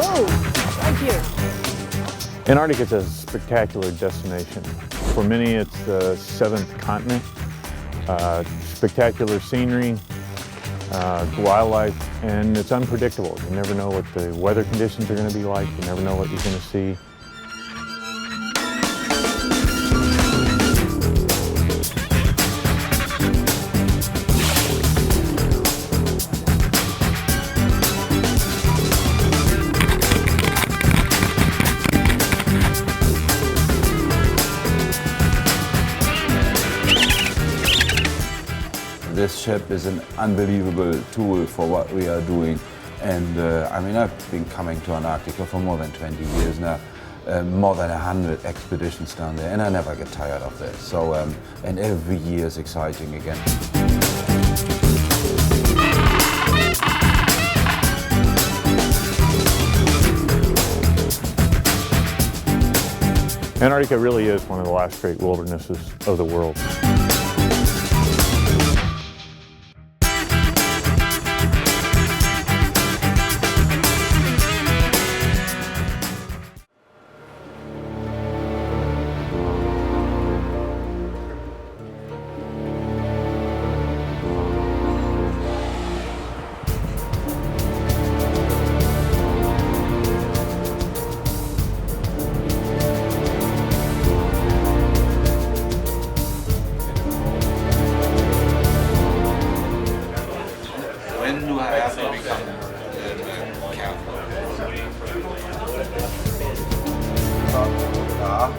Whoa, right here. Antarctica is a spectacular destination. For many, it's the seventh continent. Spectacular scenery, wildlife, and it's unpredictable. You never know what the weather conditions are going to be like. You never know what you're going to see. This ship is an unbelievable tool for what we are doing. And I mean, I've been coming to Antarctica for more than 20 years now, more than 100 expeditions down there, and I never get tired of this. So, and every year is exciting again. Antarctica really is one of the last great wildernesses of the world.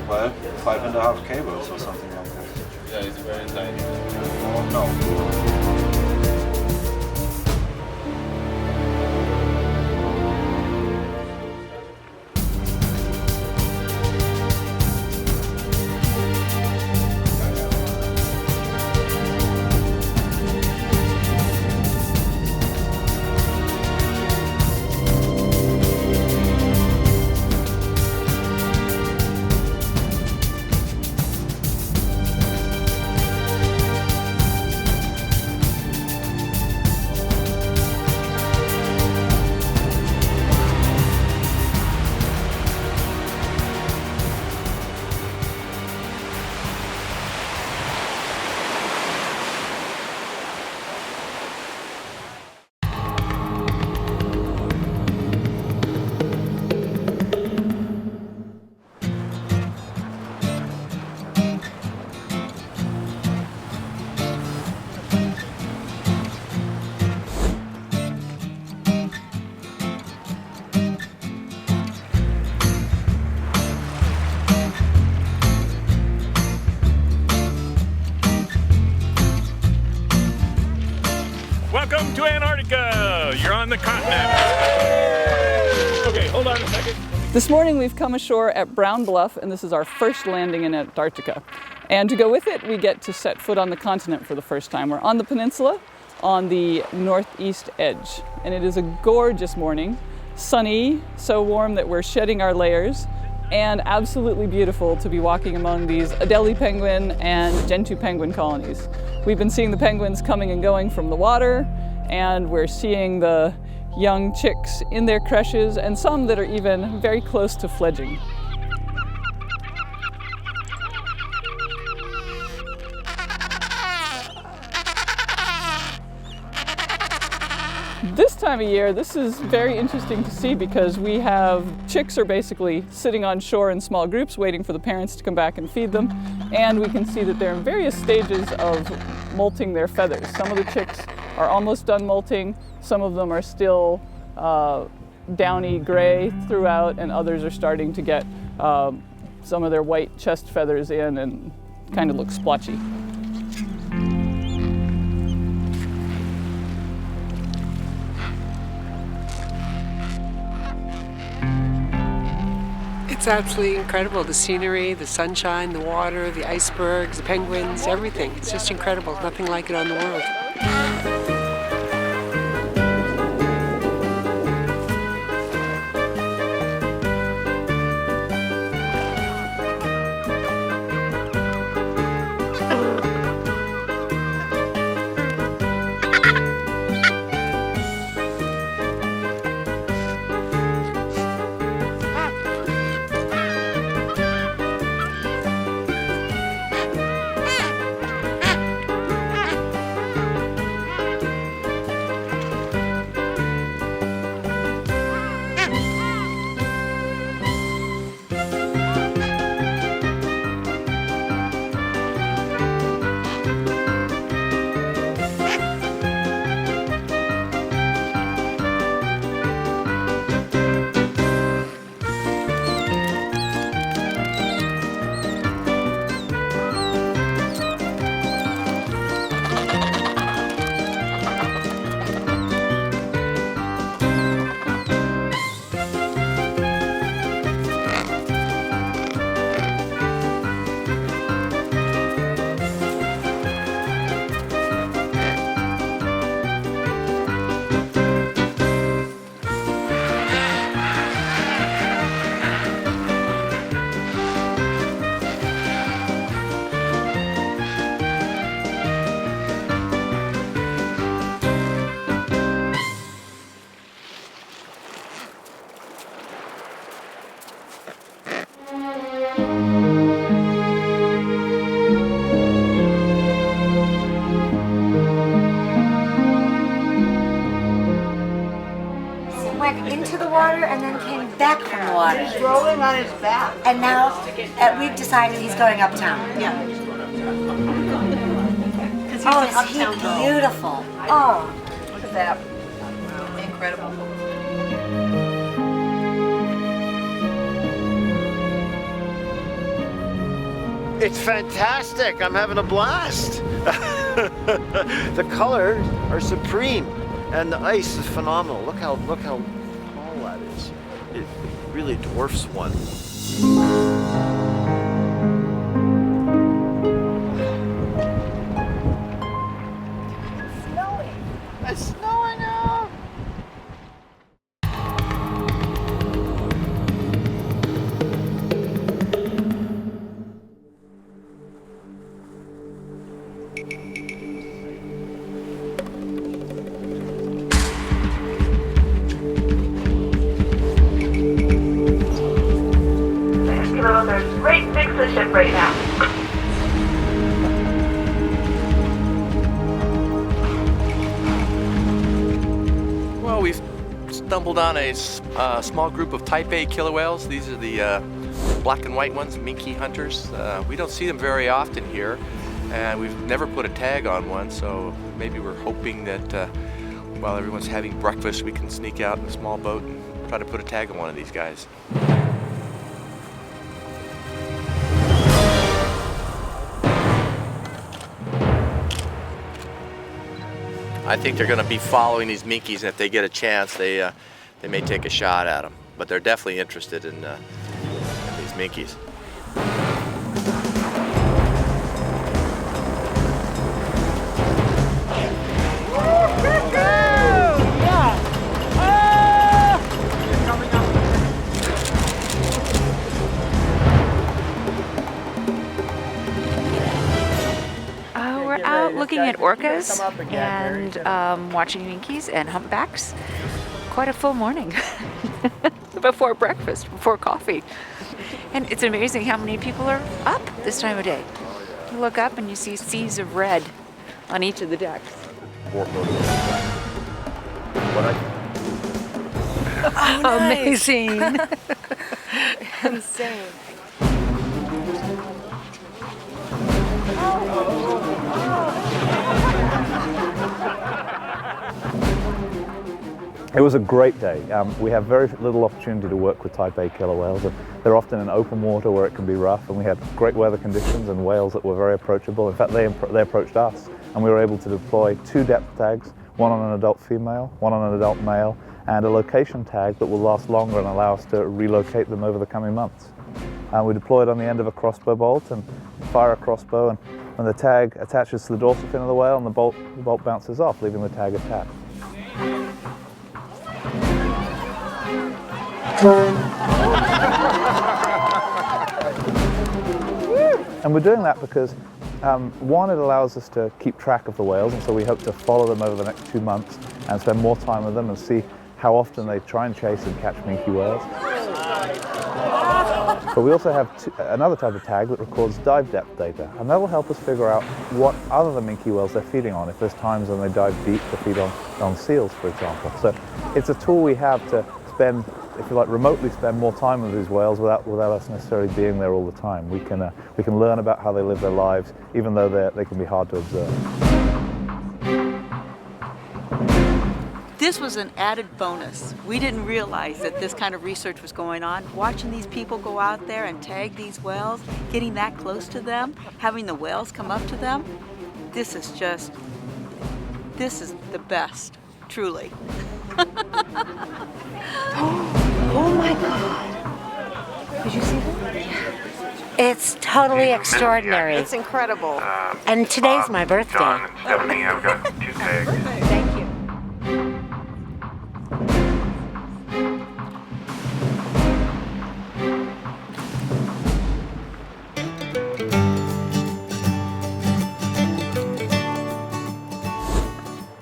Well, 5.5 cables or something like that. Yeah, it's very tight. Oh, no. Welcome to Antarctica! You're on the continent. Okay, hold on a second. This morning we've come ashore at Bluff, and this is our first landing in Antarctica. And to go with it, we get to set foot on the continent for the first time. We're on the peninsula on the northeast edge. And it is a gorgeous morning, sunny, so warm that we're shedding our layers, and absolutely beautiful to be walking among these Adelie penguin and Gentoo penguin colonies. We've been seeing the penguins coming and going from the water, and we're seeing the young chicks in their creches, and some that are even very close to fledging. This time of year, this is very interesting to see because we have chicks are basically sitting on shore in small groups waiting for the parents to come back and feed them, and we can see that they're in various stages of molting their feathers. Some of the chicks are almost done molting, some of them are still downy gray throughout, and others are starting to get some of their white chest feathers in and kind of look splotchy. It's absolutely incredible. The scenery, the sunshine, the water, the icebergs, the penguins, everything. It's just incredible. Nothing like it on the world. went into the water and then came back from the water. He's rolling on his back. And now we've decided he's going uptown. Yeah. Oh, is he beautiful? Oh. Look at that. Incredible. It's fantastic. I'm having a blast. The colors are supreme, and the ice is phenomenal. Look how tall that is. It really dwarfs one. It's snowing out. There's great fix the ship right now. Well, we've stumbled on a small group of type A killer whales. These are the black and white ones, minke hunters. We don't see them very often here, and we've never put a tag on one, so maybe we're hoping that while everyone's having breakfast, we can sneak out in a small boat and try to put a tag on one of these guys. I think they're going to be following these minkies, and if they get a chance, they may take a shot at them. But they're definitely interested in these minkies. We're out looking at orcas and watching minkies and humpbacks. Quite a full morning before breakfast, before coffee. And it's amazing how many people are up this time of day. You look up and you see seas of red on each of the decks. Amazing. Insane. It was a great day. We have very little opportunity to work with type A killer whales. They're often in open water where it can be rough, and we had great weather conditions and whales that were very approachable. In fact, they approached us, and we were able to deploy 2 depth tags, one on an adult female, one on an adult male, and a location tag that will last longer and allow us to relocate them over the coming months. We deployed on the end of a crossbow bolt and fire a crossbow, and when the tag attaches to the dorsal fin of the whale, and the bolt bounces off, leaving the tag attached. And we're doing that because, one, it allows us to keep track of the whales, and so we hope to follow them over the next 2 months and spend more time with them and see how often they try and chase and catch minke whales. But we also have another type of tag that records dive depth data, and that will help us figure out what other than minke whales they're feeding on, if there's times when they dive deep to feed on seals, for example. So it's a tool we have to spend, if you like, remotely spend more time with these whales without us necessarily being there all the time. We can learn about how they live their lives, even though they can be hard to observe. This was an added bonus. We didn't realize that this kind of research was going on. Watching these people go out there and tag these whales, getting that close to them, having the whales come up to them, this is the best, truly. Oh my God. Did you see that? It's totally extraordinary. It's incredible. And today's my birthday. John and Stephanie, I've got 2 tags. Thank you.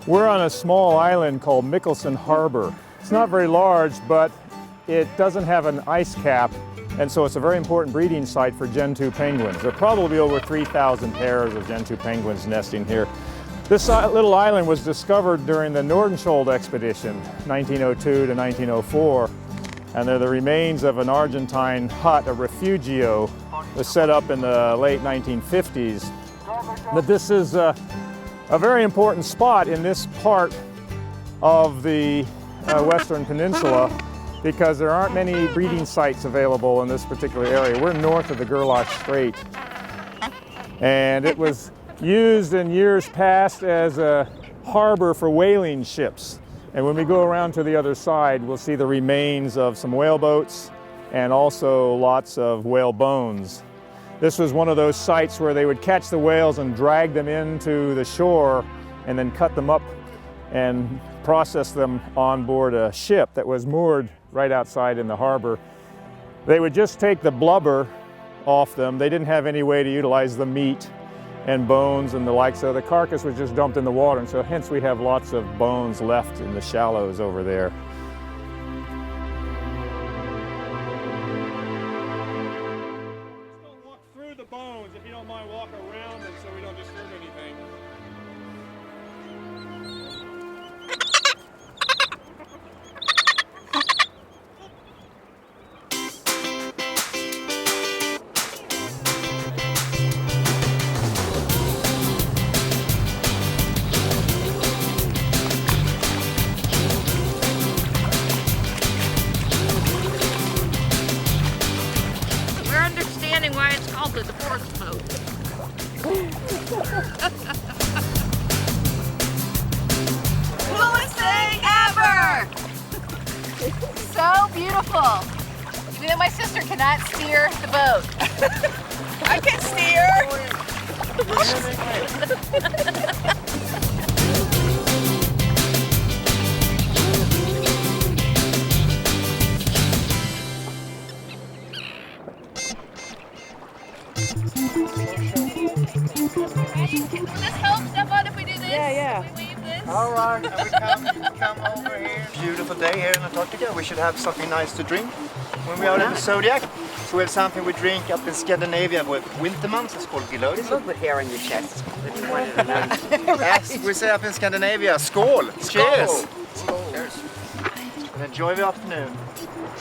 We're on a small island called Mikkelson Harbor. It's not very large, but it doesn't have an ice cap, and so it's a very important breeding site for Gen 2 penguins. There are probably over 3,000 pairs of Gen 2 penguins nesting here. This little island was discovered during the Nordenskjold expedition, 1902 to 1904, and they're the remains of an Argentine hut, a refugio, was set up in the late 1950s. But this is a very important spot in this part of the Western Peninsula because there aren't many breeding sites available in this particular area. We're north of the Gerlach Strait, and it was used in years past as a harbor for whaling ships. And when we go around to the other side, we'll see the remains of some whaleboats and also lots of whale bones. This was one of those sites where they would catch the whales and drag them into the shore and then cut them up and process them on board a ship that was moored right outside in the harbor. They would just take the blubber off them. They didn't have any way to utilize the meat and bones and the like, so the carcass was just dumped in the water, and so hence we have lots of bones left in the shallows over there. Just don't walk through the bones if you don't mind, walk around them so we don't disturb anything. Why it's called the divorce boat. Coolest thing ever! So beautiful. Even though my sister cannot steer the boat. I can steer. Can this help, Stefan, if we do this? Yeah. If we leave this? All right, we come over here. Beautiful day here in Antarctica. We should have something nice to drink when we are in the Zodiac. So we have something we drink up in Scandinavia with winter months. It's called Gilodis. There's a little bit hair on your chest. As we say up in Scandinavia, skål! Cheers! Cheers! And enjoy the afternoon.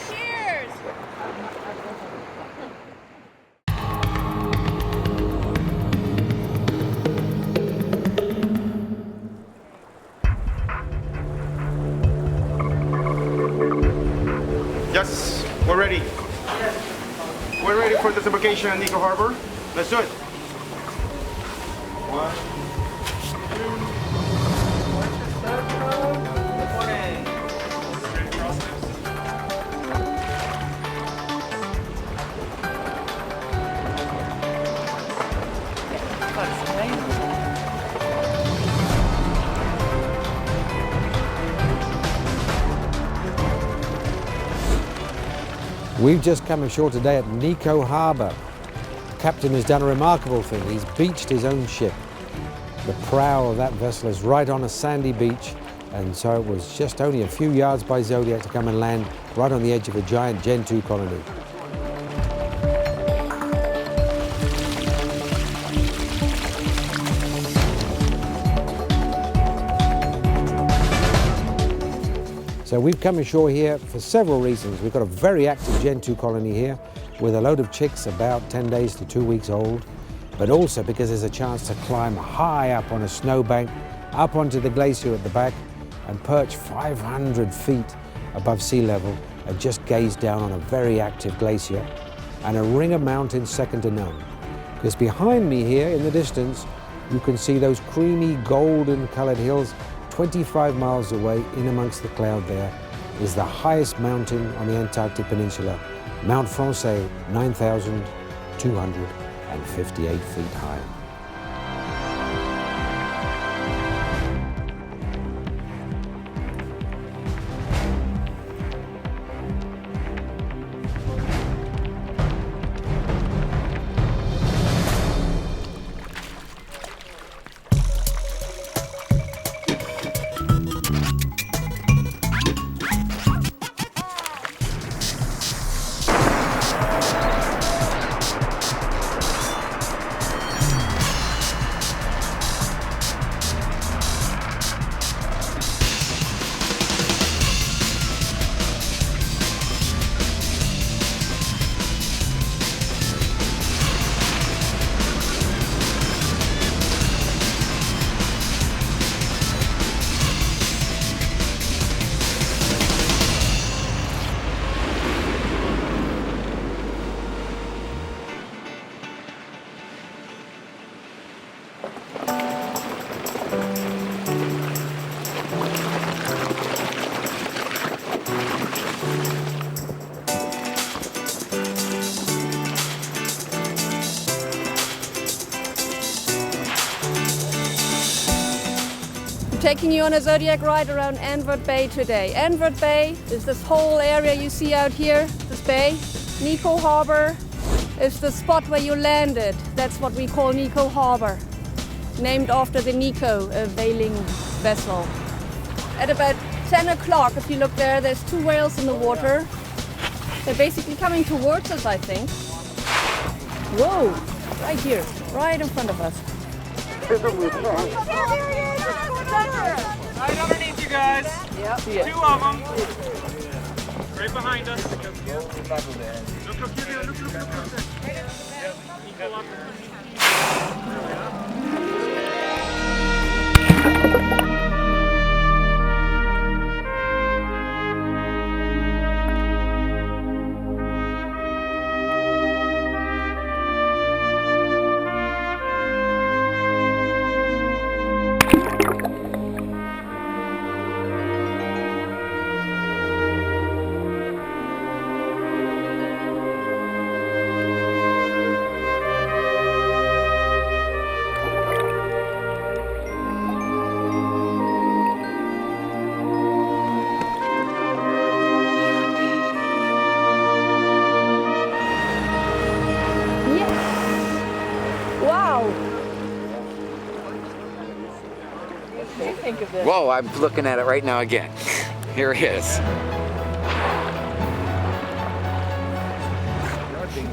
Cheers! Yes, we're ready. We're ready for disembarkation at Neko Harbor. Let's do it. 1, 2. We've just come ashore today at Neko Harbor. The captain has done a remarkable thing. He's beached his own ship. The prow of that vessel is right on a sandy beach, and so it was just only a few yards by Zodiac to come and land right on the edge of a giant Gen 2 colony. So we've come ashore here for several reasons. We've got a very active Gen 2 colony here with a load of chicks about 10 days to 2 weeks old, but also because there's a chance to climb high up on a snowbank, up onto the glacier at the back, and perch 500 feet above sea level and just gaze down on a very active glacier and a ring of mountains second to none. Because behind me here in the distance, you can see those creamy golden colored hills 25 miles away, in amongst the cloud there, is the highest mountain on the Antarctic Peninsula, Mount Francais, 9,258 feet high. taking you on a Zodiac ride around Antwerp Bay today. Antwerp Bay is this whole area you see out here, this bay. Neko Harbor is the spot where you landed. That's what we call Neko Harbor, named after the Neko, a whaling vessel. At about 10 o'clock, if you look there, there's 2 whales in the water. They're basically coming towards us, I think. Whoa, right here, right in front of us. Right underneath you guys. Yep. 2 of them. Right behind us. Look, here, look. Equal up. Whoa, I'm looking at it right now again. Here it is.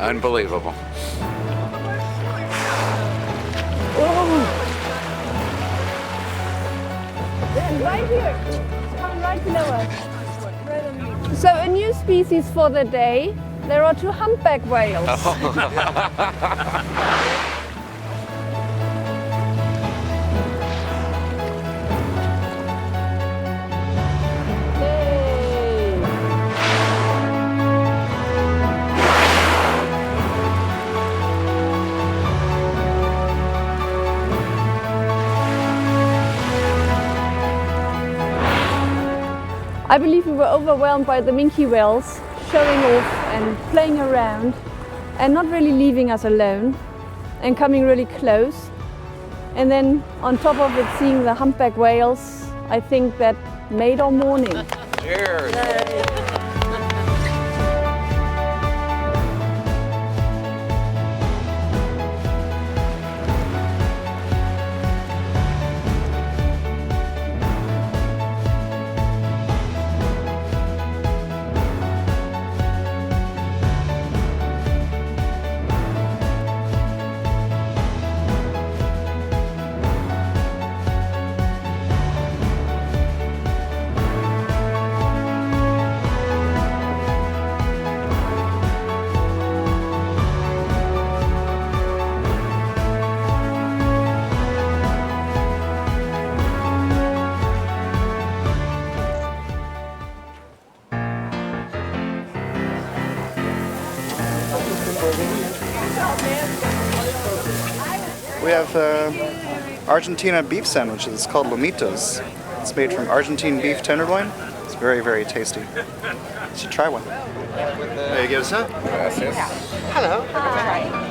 Unbelievable. Right here, it's coming right below us. So a new species for the day. There are 2 humpback whales. I believe we were overwhelmed by the minke whales showing off and playing around and not really leaving us alone and coming really close. And then on top of it, seeing the humpback whales, I think that made our morning. Cheers. We have Argentina beef sandwiches. It's called lomitos. It's made from Argentine beef tenderloin. It's very, very tasty. You should try one. There you go, sir. Gracias. Hello. Hi.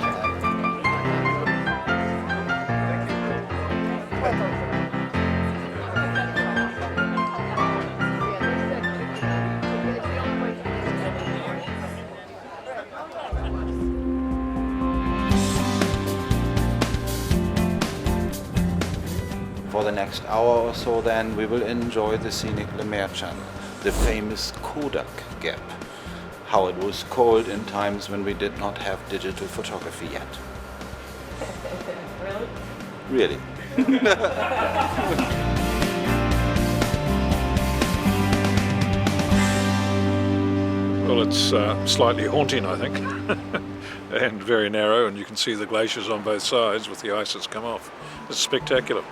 For the next hour or so then we will enjoy the scenic Lemaire channel, the famous Kodak gap, how it was called in times when we did not have digital photography yet. Really? Well, it's slightly haunting, I think, and very narrow, and you can see the glaciers on both sides with the ice that's come off. It's spectacular.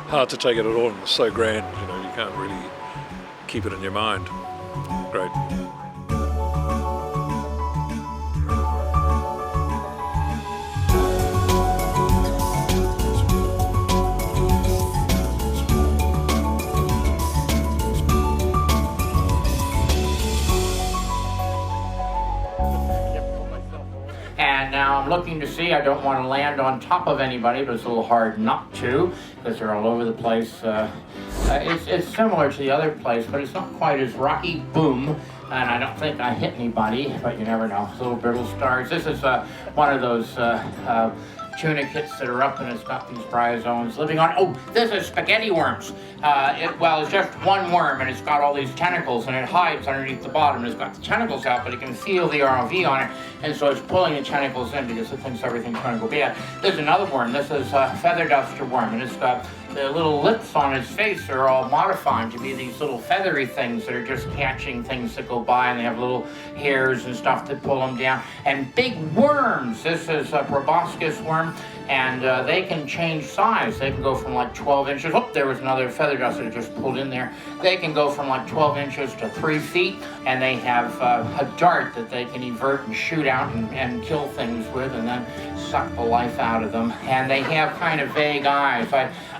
Hard to take it at all, and it's so grand, you know, you can't really keep it in your mind. Great. And And now I'm looking to see, I don't want to land on top of anybody, but it's a little hard not to, because they're all over the place. It's similar to the other place, but it's not quite as rocky. Boom. And I don't think I hit anybody, but you never know. Little brittle stars. This is one of those tunicates that are up, and it's got these bryozoans living on. Oh, this is spaghetti worms. It's just one worm, and it's got all these tentacles, and it hides underneath the bottom. It's got the tentacles out, but it can feel the ROV on it, and so it's pulling the tentacles in because it thinks everything's going to go bad. There's another worm. This is a feather duster worm, and it's got the little lips on its face are all modified to be these little feathery things that are just catching things that go by, and they have little hairs and stuff that pull them down. And big worms. This is a proboscis worm, and they can change size. They can go from like 12 inches. Oh, there was another feather duster that just pulled in there. They can go from like 12 inches to 3 feet, and they have a dart that they can evert and shoot out and kill things with, and then suck the life out of them. And they have kind of vague eyes.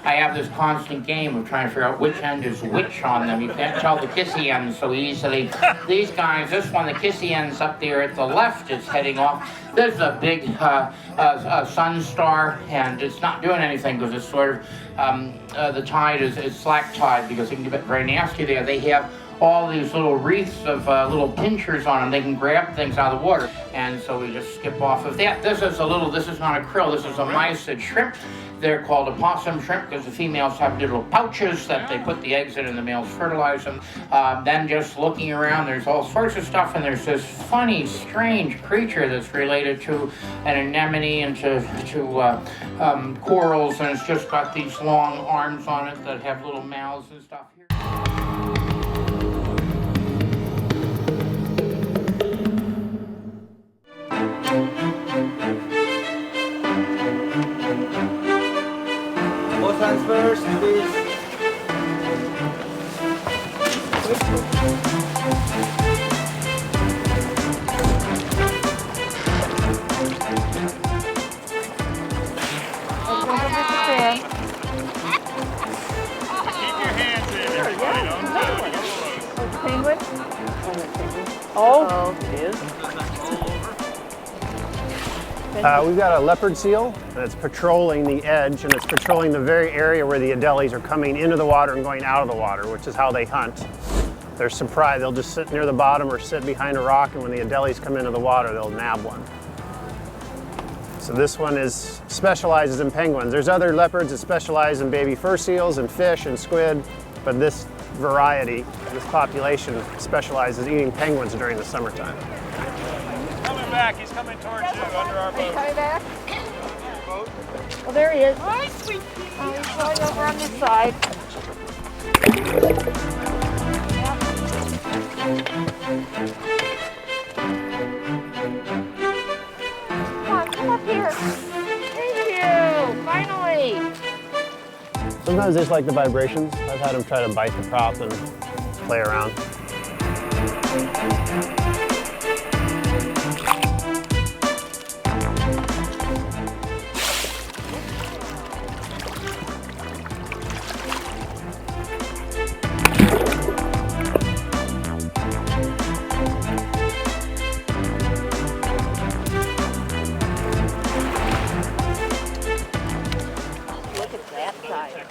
I have this constant game of trying to figure out which end is which on them. You can't tell the kissy ends so easily. These guys, this one, the kissy end's up there at the left, is heading off. This is a big sun star, and it's not doing anything because it's sort of, the tide is slack tide because it can get very nasty there. They have all these little wreaths of little pinchers on them. They can grab things out of the water, and so we just skip off of that. This is not a krill, this is a mysid shrimp. They're called opossum shrimp because the females have little pouches that they put the eggs in and the males fertilize them. Then just looking around, there's all sorts of stuff, and there's this funny, strange creature that's related to an anemone and to corals, and it's just got these long arms on it that have little mouths and stuff here. Both hands first, please. Keep your hands in everybody. Penguin? Oh, it is. We've got a leopard seal that's patrolling the edge, and it's patrolling the very area where the adeles are coming into the water and going out of the water, which is how they hunt. They're surprised. They'll just sit near the bottom or sit behind a rock, and when the adeles come into the water, they'll nab one. So this one specializes in penguins. There's other leopards that specialize in baby fur seals and fish and squid, but this variety, this population specializes in eating penguins during the summertime. Coming back, he's coming towards you under our boat. Coming back? Well, there he is. Hi, sweet pea. He's going over on this side. Come up here. Thank you. Finally. Sometimes they just like the vibrations. I've had them try to bite the prop and play around. Look at that side.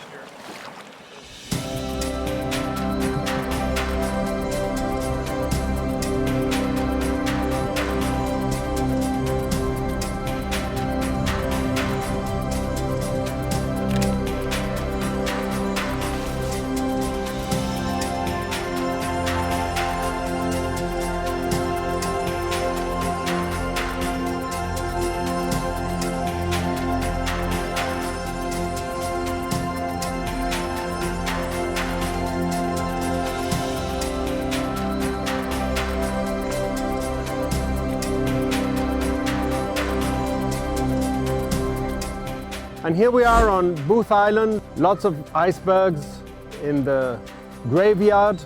And here we are on Booth Island, lots of icebergs in the graveyard.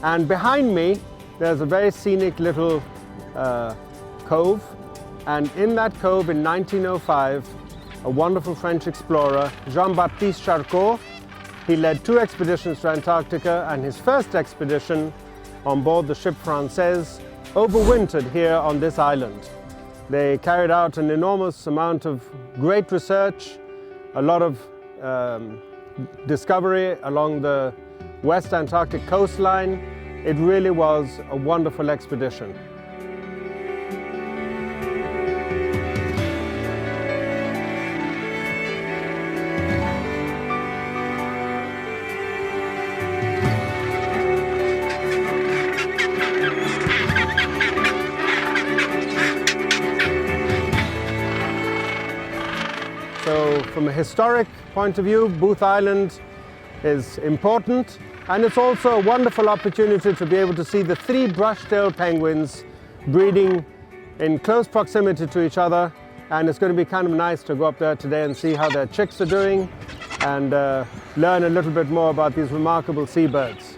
And behind me, there's a very scenic little cove. And in that cove in 1905, a wonderful French explorer, Jean-Baptiste Charcot, he led 2 expeditions to Antarctica, and his first expedition on board the ship Française overwintered here on this island. They carried out an enormous amount of great research, a lot of discovery along the West Antarctic coastline. It really was a wonderful expedition. So from a historic point of view, Booth Island is important, and it's also a wonderful opportunity to be able to see the 3 brush-tailed penguins breeding in close proximity to each other, and it's going to be kind of nice to go up there today and see how their chicks are doing and learn a little bit more about these remarkable seabirds.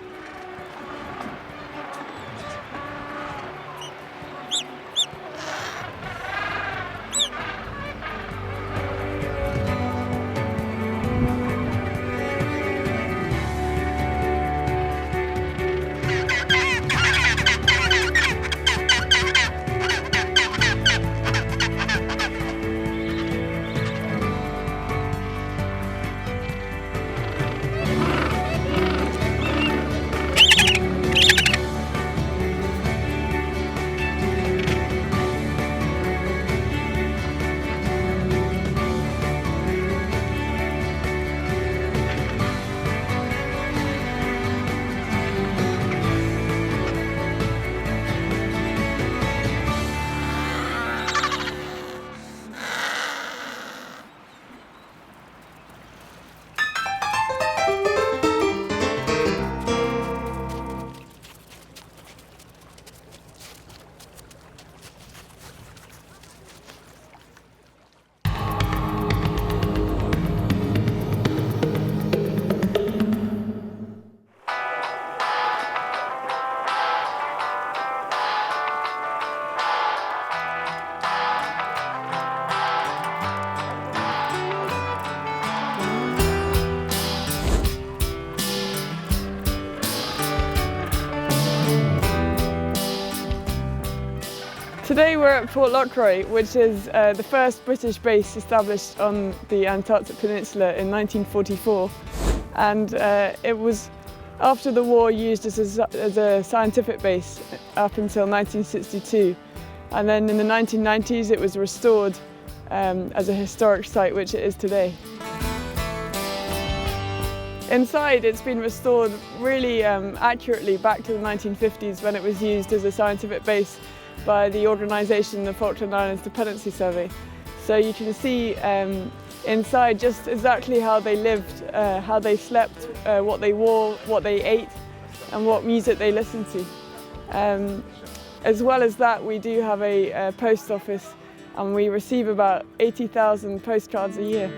Today we're at Port Lockroy, which is the first British base established on the Antarctic Peninsula in 1944, and it was after the war used as a scientific base up until 1962, and then in the 1990s it was restored as a historic site, which it is today. Inside, it's been restored really accurately back to the 1950s, when it was used as a scientific base by the organisation, the Falkland Islands Dependency Survey. So you can see inside just exactly how they lived, how they slept, what they wore, what they ate, and what music they listened to. As well as that, we do have a post office, and we receive about 80,000 postcards a year.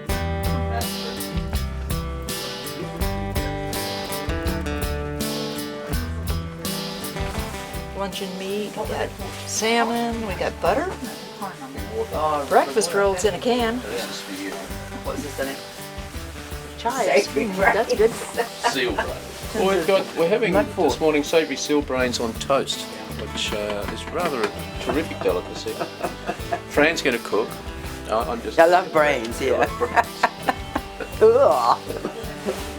Luncheon meat, we got salmon, we got butter, breakfast rolls in a can. What's this in it? Chives. That's good. Seal brains. Well, we're having this morning savoury seal brains on toast, which is rather a terrific delicacy. Fran's going to cook. I love brains, yeah.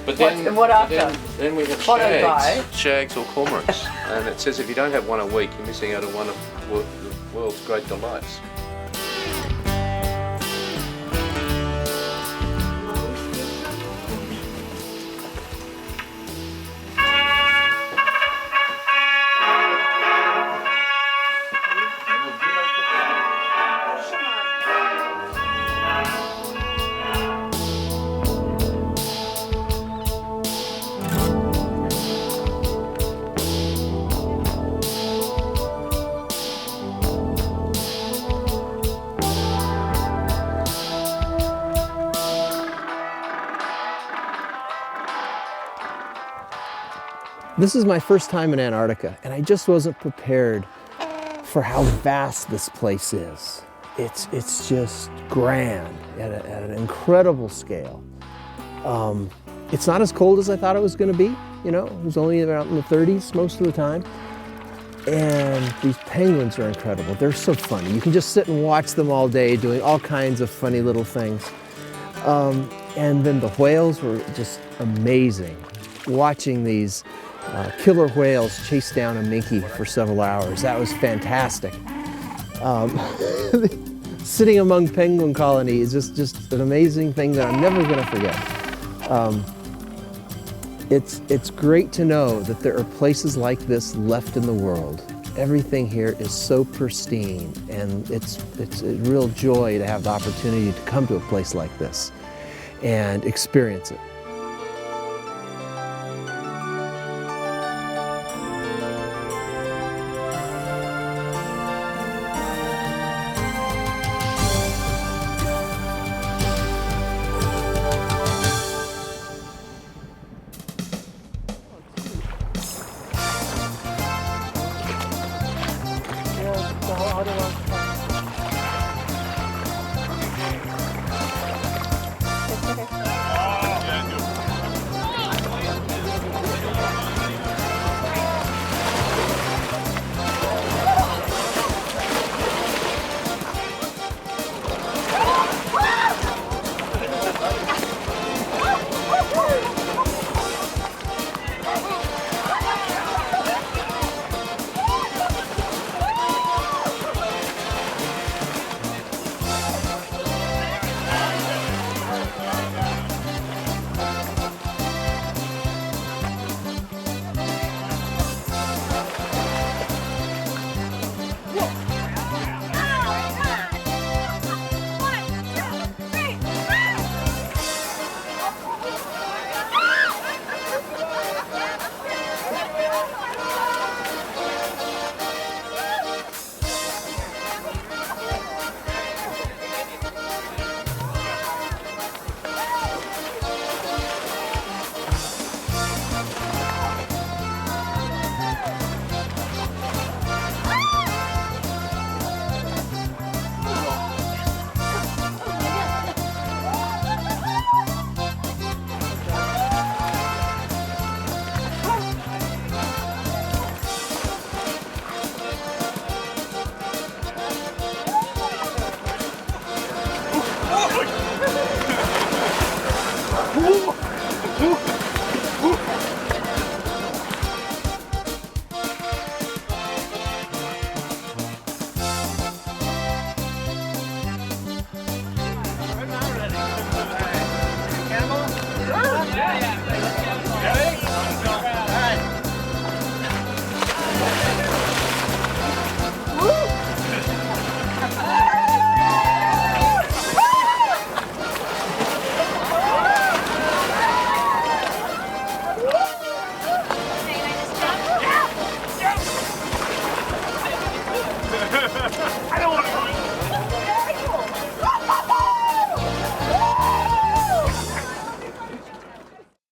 But then, what after? Then we have shags or cormorants, and it says if you don't have one a week, you're missing out on one of the world's great delights. This is my first time in Antarctica, and I just wasn't prepared for how vast this place is. It's just grand at an incredible scale. It's not as cold as I thought it was going to be. You know, it was only around in the 30s most of the time. And these penguins are incredible. They're so funny. You can just sit and watch them all day doing all kinds of funny little things. And then the whales were just amazing. Watching these killer whales chase down a minke for several hours, that was fantastic. Sitting among penguin colony is just an amazing thing that I'm never going to forget. It's great to know that there are places like this left in the world. Everything here is so pristine, and it's a real joy to have the opportunity to come to a place like this and experience it.